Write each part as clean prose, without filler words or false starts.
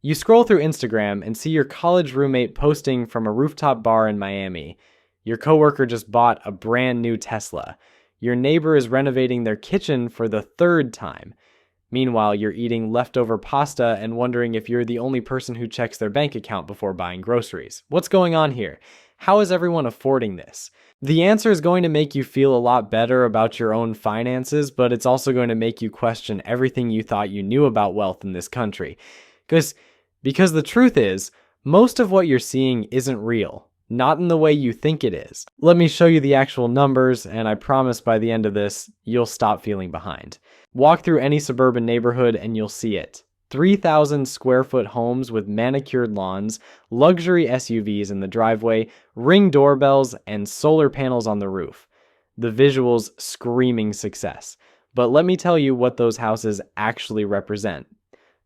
You scroll through Instagram and see your college roommate posting from a rooftop bar in Miami. Your coworker just bought a brand new Tesla. Your neighbor is renovating their kitchen for the third time. Meanwhile, you're eating leftover pasta and wondering if you're the only person who checks their bank account before buying groceries. What's going on here? How is everyone affording this? The answer is going to make you feel a lot better about your own finances, but it's also going to make you question everything you thought you knew about wealth in this country. Because the truth is, most of what you're seeing isn't real. Not in the way you think it is. Let me show you the actual numbers, and I promise by the end of this, you'll stop feeling behind. Walk through any suburban neighborhood and you'll see it. 3,000 square foot homes with manicured lawns, luxury SUVs in the driveway, Ring doorbells, and solar panels on the roof. The visuals screaming success. But let me tell you what those houses actually represent.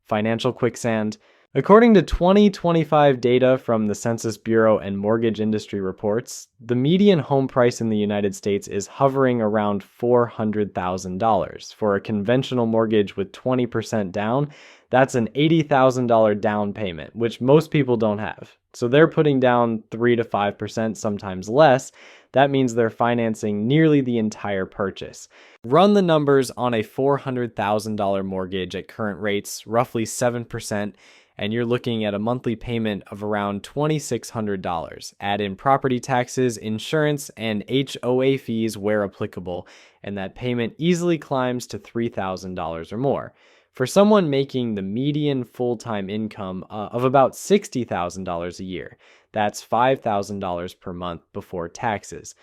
Financial quicksand. According to 2025 data from the Census Bureau and mortgage industry reports, the median home price in the United States is hovering around $400,000. For a conventional mortgage with 20% down, that's an $80,000 down payment, which most people don't have. So they're putting down 3 to 5%, sometimes less. That means they're financing nearly the entire purchase. Run the numbers on a $400,000 mortgage at current rates, roughly 7%, and you're looking at a monthly payment of around $2,600. Add in property taxes, insurance, and HOA fees where applicable, and that payment easily climbs to $3,000 or more. For someone making the median full-time income of about $60,000 a year, that's $5,000 per month before taxes.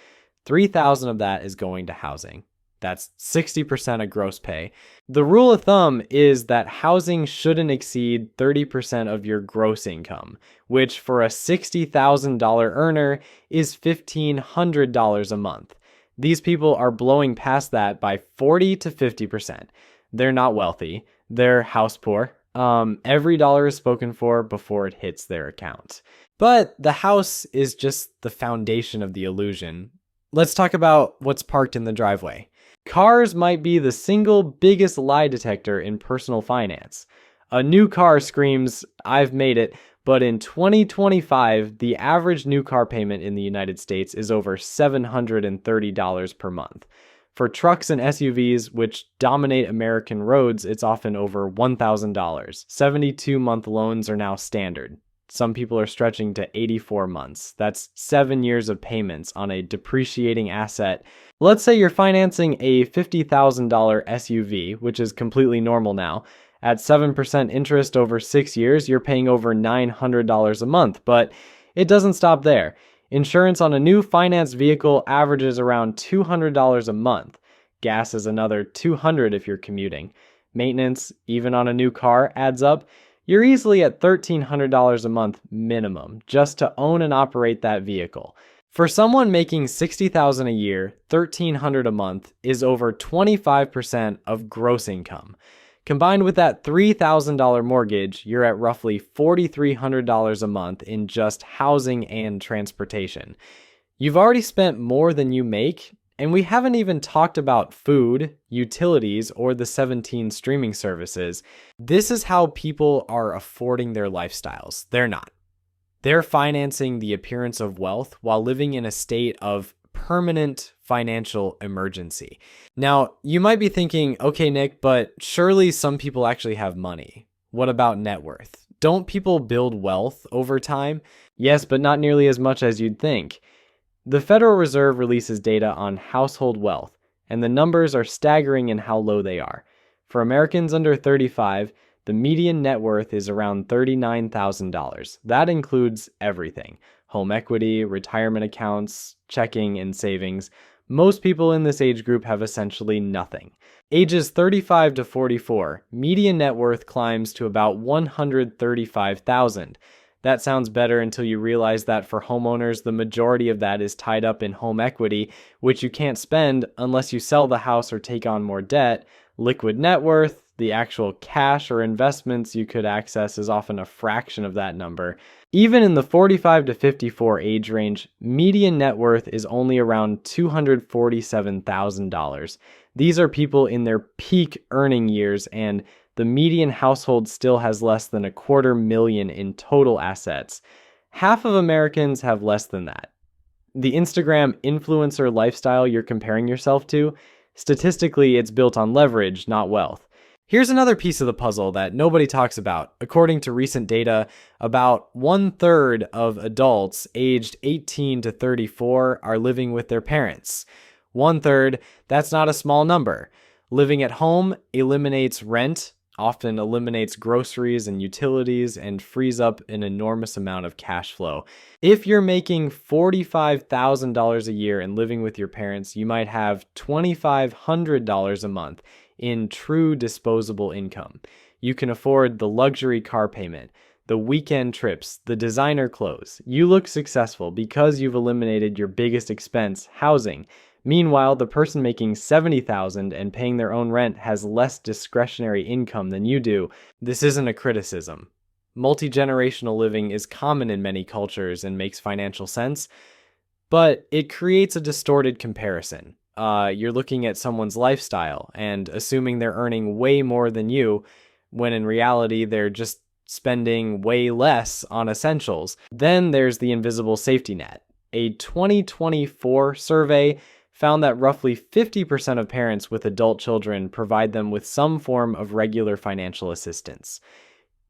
$3,000 of that is going to housing. That's 60% of gross pay. The rule of thumb is that housing shouldn't exceed 30% of your gross income, which for a $60,000 earner is $1,500 a month. These people are blowing past that by 40 to 50%. They're not wealthy. They're house poor. Every dollar is spoken for before it hits their account. But the house is just the foundation of the illusion. Let's talk about what's parked in the driveway. Cars might be the single biggest lie detector in personal finance. A new car screams, "I've made it," but in 2025, the average new car payment in the United States is over $730 per month. For trucks and SUVs, which dominate American roads, it's often over $1,000. 72-month loans are now standard. Some people are stretching to 84 months. That's 7 years of payments on a depreciating asset. Let's say you're financing a $50,000 SUV, which is completely normal now. At 7% interest over 6 years, you're paying over $900 a month, but it doesn't stop there. Insurance on a new financed vehicle averages around $200 a month. Gas is another $200 if you're commuting. Maintenance, even on a new car, adds up. You're easily at $1,300 a month minimum just to own and operate that vehicle. For someone making $60,000 a year, $1,300 a month is over 25% of gross income. Combined with that $3,000 mortgage, you're at roughly $4,300 a month in just housing and transportation. You've already spent more than you make, and we haven't even talked about food, utilities, or the 17 streaming services. This is how people are affording their lifestyles. They're not. They're financing the appearance of wealth while living in a state of permanent financial emergency. Now, you might be thinking, okay, Nick, but surely some people actually have money. What about net worth? Don't people build wealth over time? Yes, but not nearly as much as you'd think. The Federal Reserve releases data on household wealth, and the numbers are staggering in how low they are. For Americans under 35, the median net worth is around $39,000. That includes everything: home equity, retirement accounts, checking, and savings. Most people in this age group have essentially nothing. Ages 35 to 44, median net worth climbs to about $135,000. That sounds better until you realize that for homeowners, the majority of that is tied up in home equity, which you can't spend unless you sell the house or take on more debt. Liquid net worth, the actual cash or investments you could access, is often a fraction of that number. Even in the 45 to 54 age range, median net worth is only around $247,000. These are people in their peak earning years, and the the median household still has less than $250,000 in total assets. Half of Americans have less than that. The Instagram influencer lifestyle you're comparing yourself to, statistically, it's built on leverage, not wealth. Here's another piece of the puzzle that nobody talks about. According to recent data, about 1/3 of adults aged 18 to 34 are living with their parents. 1/3, that's not a small number. Living at home eliminates rent, often eliminates groceries and utilities, and frees up an enormous amount of cash flow. If you're making $45,000 a year and living with your parents, you might have $2,500 a month in true disposable income. You can afford the luxury car payment, the weekend trips, the designer clothes. You look successful because you've eliminated your biggest expense, housing. Meanwhile, the person making $70,000 and paying their own rent has less discretionary income than you do. This isn't a criticism. Multi-generational living is common in many cultures and makes financial sense, but it creates a distorted comparison. You're looking at someone's lifestyle and assuming they're earning way more than you, when in reality they're just spending way less on essentials. Then there's the invisible safety net. A 2024 survey found that roughly 50% of parents with adult children provide them with some form of regular financial assistance.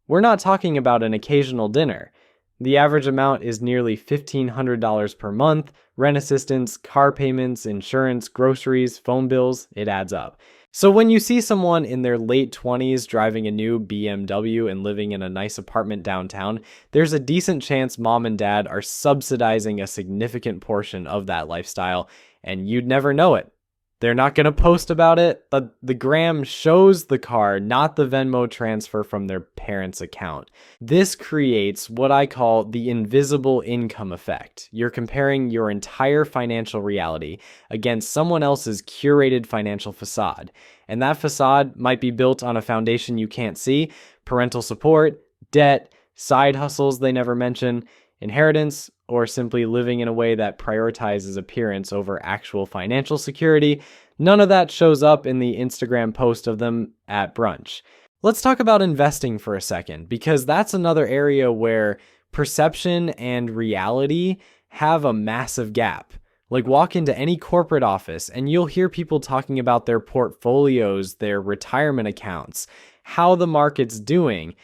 We're not talking about an occasional dinner. The average amount is nearly $1,500 per month. Rent assistance, car payments, insurance, groceries, phone bills, it adds up. So when you see someone in their late 20s driving a new BMW and living in a nice apartment downtown, there's a decent chance mom and dad are subsidizing a significant portion of that lifestyle, and you'd never know it. They're not going to post about it, but the gram shows the car, not the Venmo transfer from their parents' account. This creates what I call the invisible income effect. You're comparing your entire financial reality against someone else's curated financial facade. And that facade might be built on a foundation you can't see: parental support, debt, side hustles they never mention, inheritance, or simply living in a way that prioritizes appearance over actual financial security. None of that shows up in the Instagram post of them at brunch. Let's talk about investing for a second, because that's another area where perception and reality have a massive gap. Like, walk into any corporate office and you'll hear people talking about their portfolios, their retirement accounts, how the market's doing.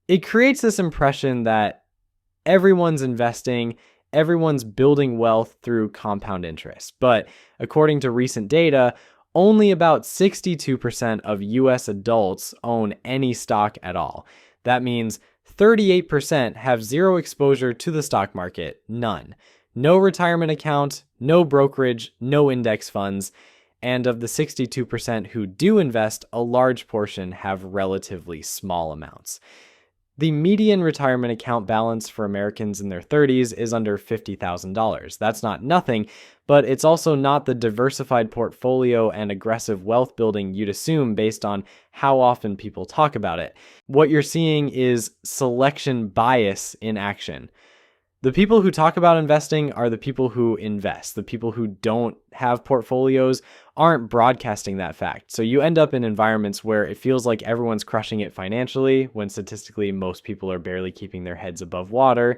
It creates this impression that everyone's investing, everyone's building wealth through compound interest. But according to recent data, only about 62% of US adults own any stock at all. That means 38% have zero exposure to the stock market, none. No retirement account, no brokerage, no index funds. And of the 62% who do invest, a large portion have relatively small amounts. The median retirement account balance for Americans in their 30s is under $50,000. That's not nothing, but it's also not the diversified portfolio and aggressive wealth building you'd assume based on how often people talk about it. What you're seeing is selection bias in action. The people who talk about investing are the people who invest. The people who don't have portfolios aren't broadcasting that fact. So you end up in environments where it feels like everyone's crushing it financially, when statistically most people are barely keeping their heads above water.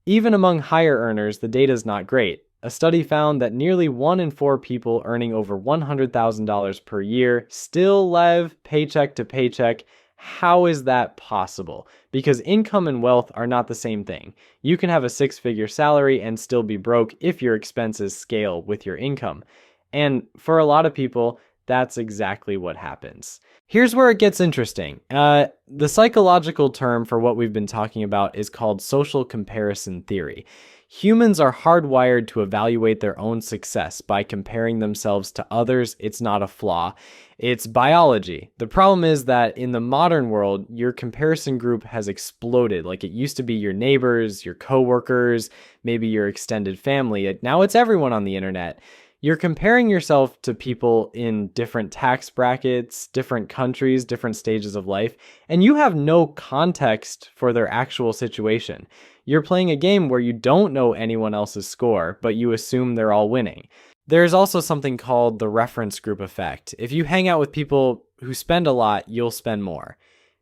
Even among higher earners, the data is not great. A study found that nearly 1 in 4 people earning over $100,000 per year still live paycheck to paycheck. How is that possible? Because income and wealth are not the same thing. You can have a 6-figure salary and still be broke if your expenses scale with your income. And for a lot of people, that's exactly what happens. Here's where it gets interesting. The psychological term for what we've been talking about is called social comparison theory. Humans are hardwired to evaluate their own success by comparing themselves to others. It's not a flaw. It's biology. The problem is that in the modern world, your comparison group has exploded. Like, it used to be your neighbors, your coworkers, maybe your extended family. Now it's everyone on the internet. You're comparing yourself to people in different tax brackets, different countries, different stages of life, and you have no context for their actual situation. You're playing a game where you don't know anyone else's score, but you assume they're all winning. There's also something called the reference group effect. If you hang out with people who spend a lot, you'll spend more.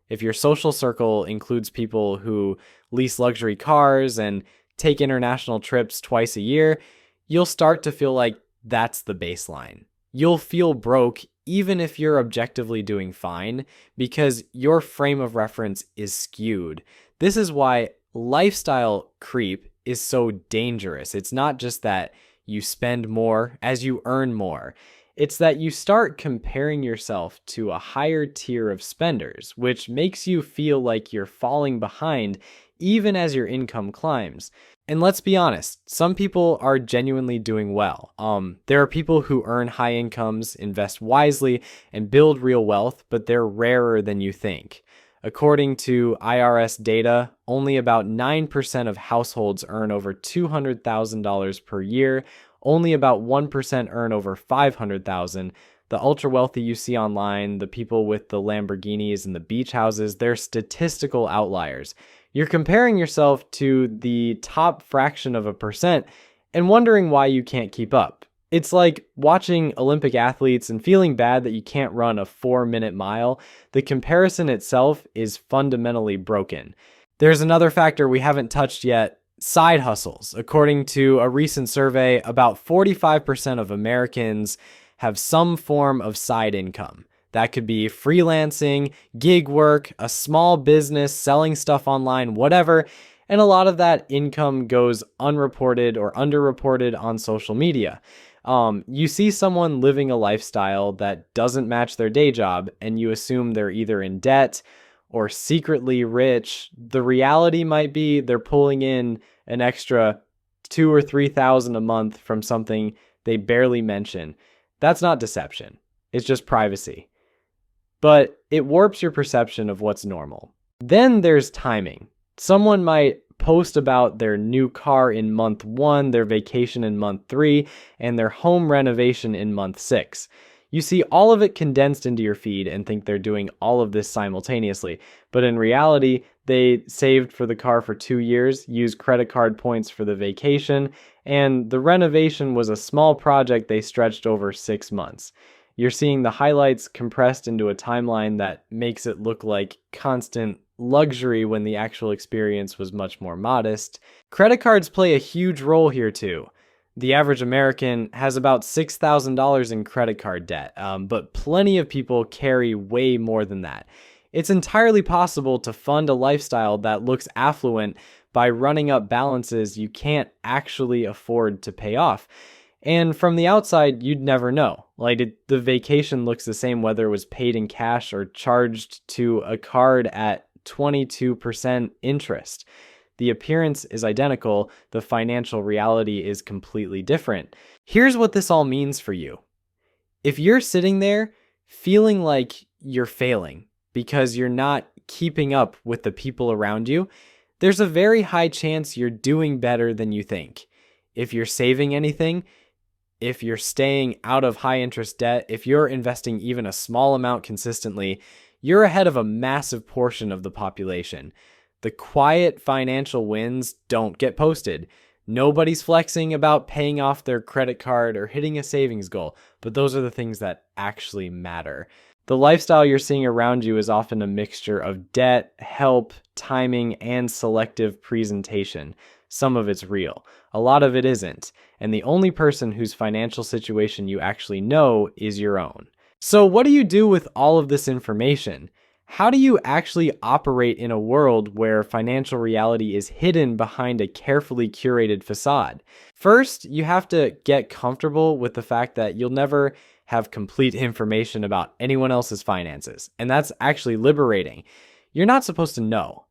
If your social circle includes people who lease luxury cars and take international trips twice a year, you'll start to feel like that's the baseline. You'll feel broke even if you're objectively doing fine because your frame of reference is skewed. This is why lifestyle creep is so dangerous. It's not just that you spend more as you earn more. It's that you start comparing yourself to a higher tier of spenders, which makes you feel like you're falling behind even as your income climbs. And let's be honest, some people are genuinely doing well. There are people who earn high incomes, invest wisely, and build real wealth, but they're rarer than you think. According to IRS data, only about 9% of households earn over $200,000 per year. Only about 1% earn over $500,000. The ultra wealthy you see online, the people with the Lamborghinis and the beach houses, they're statistical outliers. You're comparing yourself to the top fraction of a percent and wondering why you can't keep up. It's like watching Olympic athletes and feeling bad that you can't run a 4-minute mile. The comparison itself is fundamentally broken. There's another factor we haven't touched yet: side hustles. According to a recent survey, about 45% of Americans have some form of side income. That could be freelancing, gig work, a small business, selling stuff online, whatever. And a lot of that income goes unreported or underreported on social media. You see someone living a lifestyle that doesn't match their day job, and you assume they're either in debt or secretly rich. The reality might be they're pulling in an extra $2,000 or $3,000 a month from something they barely mention. That's not deception. It's just privacy. But it warps your perception of what's normal. Then there's timing. Someone might post about their new car in month 1, their vacation in month 3, and their home renovation in month 6. You see all of it condensed into your feed and think they're doing all of this simultaneously. But in reality, they saved for the car for 2 years, used credit card points for the vacation, and the renovation was a small project they stretched over 6 months. You're seeing the highlights compressed into a timeline that makes it look like constant luxury when the actual experience was much more modest. Credit cards play a huge role here too. The average American has about $6,000 in credit card debt, but plenty of people carry way more than that. It's entirely possible to fund a lifestyle that looks affluent by running up balances you can't actually afford to pay off. And from the outside, you'd never know. The vacation looks the same whether it was paid in cash or charged to a card at 22% interest. The appearance is identical, the financial reality is completely different. Here's what this all means for you. If you're sitting there feeling like you're failing because you're not keeping up with the people around you, there's a very high chance you're doing better than you think. If you're saving anything, if you're staying out of high interest debt, if you're investing even a small amount consistently, you're ahead of a massive portion of the population. The quiet financial wins don't get posted. Nobody's flexing about paying off their credit card or hitting a savings goal, but those are the things that actually matter. The lifestyle you're seeing around you is often a mixture of debt, help, timing, and selective presentation. Some of it's real. A lot of it isn't. And the only person whose financial situation you actually know is your own. So what do you do with all of this information? How do you actually operate in a world where financial reality is hidden behind a carefully curated facade? First, you have to get comfortable with the fact that you'll never have complete information about anyone else's finances. And that's actually liberating. You're not supposed to know.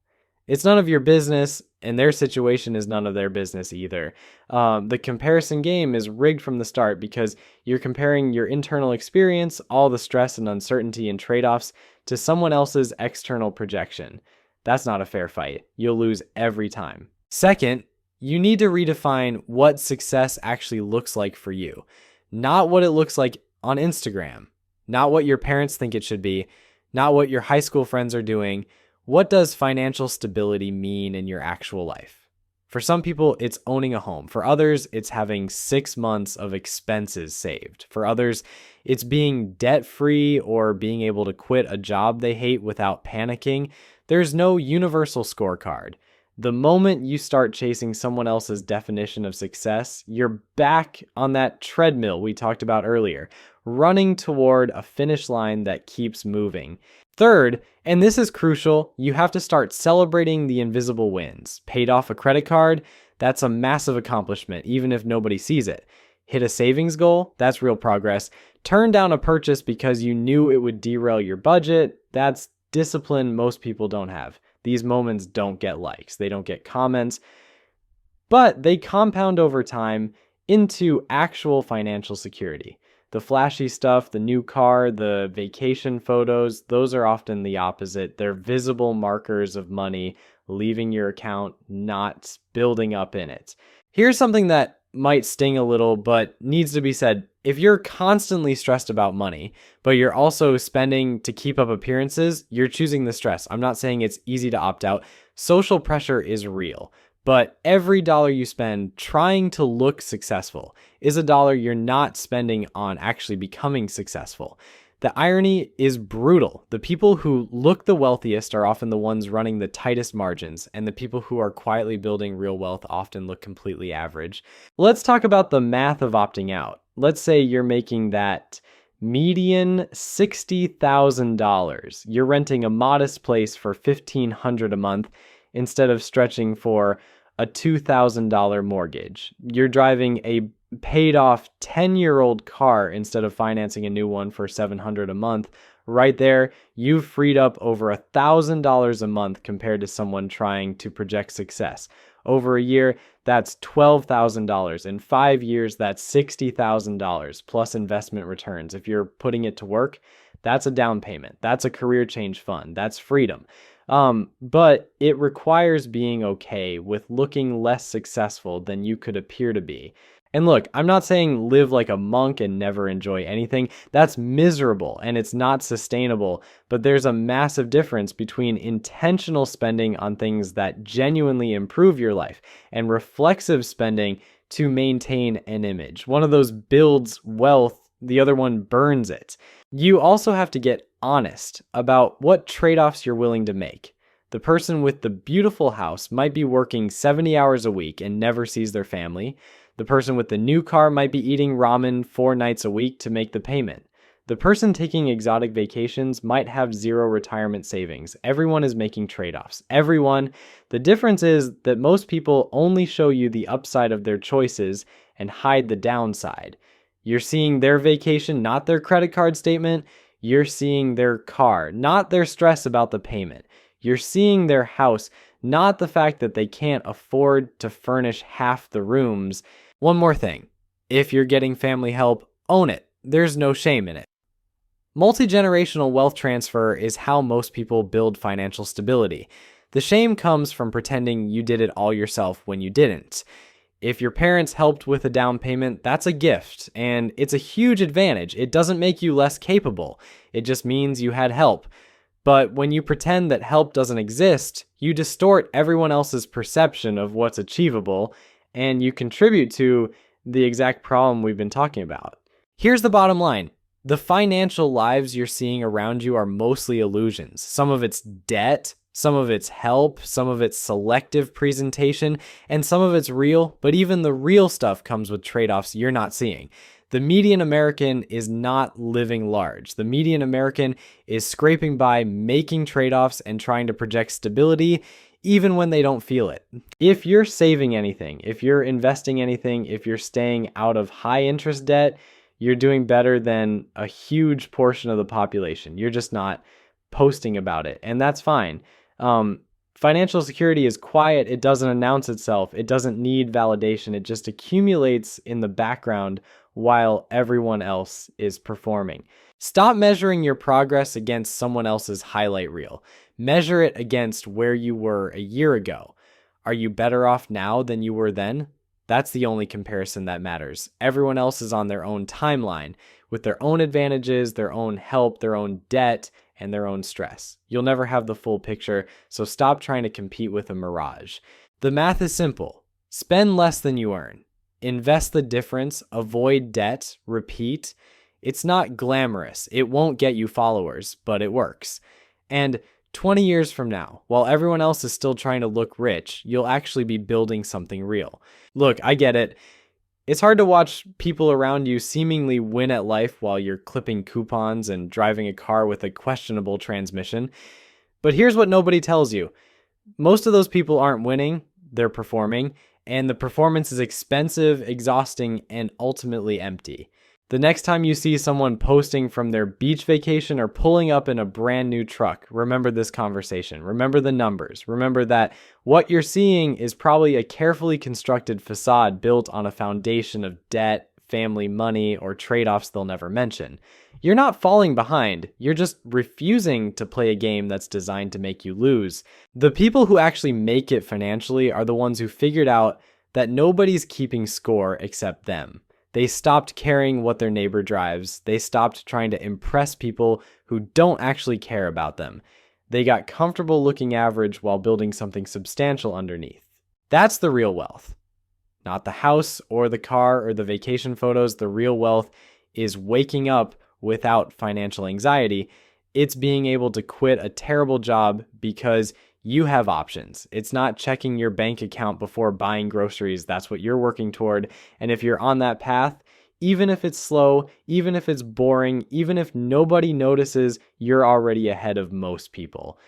It's none of your business, and their situation is none of their business either. The comparison game is rigged from the start because you're comparing your internal experience, all the stress and uncertainty and trade-offs, to someone else's external projection. That's not a fair fight. You'll lose every time. Second, you need to redefine what success actually looks like for you. Not what it looks like on Instagram. Not what your parents think it should be. Not what your high school friends are doing. What does financial stability mean in your actual life? For some people, it's owning a home. For others, it's having 6 months of expenses saved. For others, it's being debt-free or being able to quit a job they hate without panicking. There's no universal scorecard. The moment you start chasing someone else's definition of success, you're back on that treadmill we talked about earlier, running toward a finish line that keeps moving. Third, and this is crucial, you have to start celebrating the invisible wins. Paid off a credit card, that's a massive accomplishment, even if nobody sees it. Hit a savings goal, that's real progress. Turn down a purchase because you knew it would derail your budget, that's discipline most people don't have. These moments don't get likes, they don't get comments, but they compound over time into actual financial security. The flashy stuff, the new car, the vacation photos, those are often the opposite. They're visible markers of money leaving your account, not building up in it. Here's something that might sting a little, but needs to be said. If you're constantly stressed about money, but you're also spending to keep up appearances, you're choosing the stress. I'm not saying it's easy to opt out. Social pressure is real. But every dollar you spend trying to look successful is a dollar you're not spending on actually becoming successful. The irony is brutal. The people who look the wealthiest are often the ones running the tightest margins, and the people who are quietly building real wealth often look completely average. Let's talk about the math of opting out. Let's say you're making that median $60,000. You're renting a modest place for $1,500 a month instead of stretching for a $2,000 mortgage. You're driving a paid off 10-year-old car instead of financing a new one for $700 a month. Right there, you've freed up over $1,000 a month compared to someone trying to project success. Over a year, that's $12,000. In 5 years, that's $60,000 plus investment returns. If you're putting it to work, that's a down payment. That's a career change fund. That's freedom. But it requires being okay with looking less successful than you could appear to be. And look, I'm not saying live like a monk and never enjoy anything. That's miserable and it's not sustainable. But there's a massive difference between intentional spending on things that genuinely improve your life and reflexive spending to maintain an image. One of those builds wealth, the other one burns it. You also have to get honest about what trade-offs you're willing to make. The person with the beautiful house might be working 70 hours a week and never sees their family. The person with the new car might be eating ramen 4 nights a week to make the payment. The person taking exotic vacations might have zero retirement savings. Everyone is making trade-offs. Everyone. The difference is that most people only show you the upside of their choices and hide the downside. You're seeing their vacation, not their credit card statement. You're seeing their car, not their stress about the payment. You're seeing their house, not the fact that they can't afford to furnish half the rooms. One more thing. If you're getting family help, own it. There's no shame in it. Multi-generational wealth transfer is how most people build financial stability. The shame comes from pretending you did it all yourself when you didn't. If your parents helped with a down payment, that's a gift, and it's a huge advantage. It doesn't make you less capable. It just means you had help. But when you pretend that help doesn't exist, you distort everyone else's perception of what's achievable, and you contribute to the exact problem we've been talking about. Here's the bottom line. The financial lives you're seeing around you are mostly illusions. Some of it's debt, some of it's help, some of it's selective presentation, and some of it's real, but even the real stuff comes with trade-offs you're not seeing. The median American is not living large. The median American is scraping by, making trade-offs and trying to project stability even when they don't feel it. If you're saving anything, if you're investing anything, if you're staying out of high interest debt, you're doing better than a huge portion of the population. You're just not posting about it, and that's fine. Financial security is quiet. It doesn't announce itself. It doesn't need validation. It just accumulates in the background while everyone else is performing. Stop measuring your progress against someone else's highlight reel. Measure it against where you were a year ago. Are you better off now than you were then? That's the only comparison that matters. Everyone else is on their own timeline with their own advantages, their own help, their own debt, and their own stress. You'll never have the full picture, so stop trying to compete with a mirage. The math is simple. Spend less than you earn. Invest the difference, avoid debt, repeat. It's not glamorous. It won't get you followers, but it works. And 20 years from now, while everyone else is still trying to look rich, you'll actually be building something real. Look, I get it. It's hard to watch people around you seemingly win at life while you're clipping coupons and driving a car with a questionable transmission. But here's what nobody tells you. Most of those people aren't winning, they're performing, and the performance is expensive, exhausting, and ultimately empty. The next time you see someone posting from their beach vacation or pulling up in a brand new truck, remember this conversation. Remember the numbers. Remember that what you're seeing is probably a carefully constructed facade built on a foundation of debt, family money, or trade-offs they'll never mention. You're not falling behind. You're just refusing to play a game that's designed to make you lose. The people who actually make it financially are the ones who figured out that nobody's keeping score except them. They stopped caring what their neighbor drives. They stopped trying to impress people who don't actually care about them. They got comfortable looking average while building something substantial underneath. That's the real wealth. Not the house or the car or the vacation photos. The real wealth is waking up without financial anxiety. It's being able to quit a terrible job because you have options. It's not checking your bank account before buying groceries. That's what you're working toward. And if you're on that path, even if it's slow, even if it's boring, even if nobody notices, you're already ahead of most people.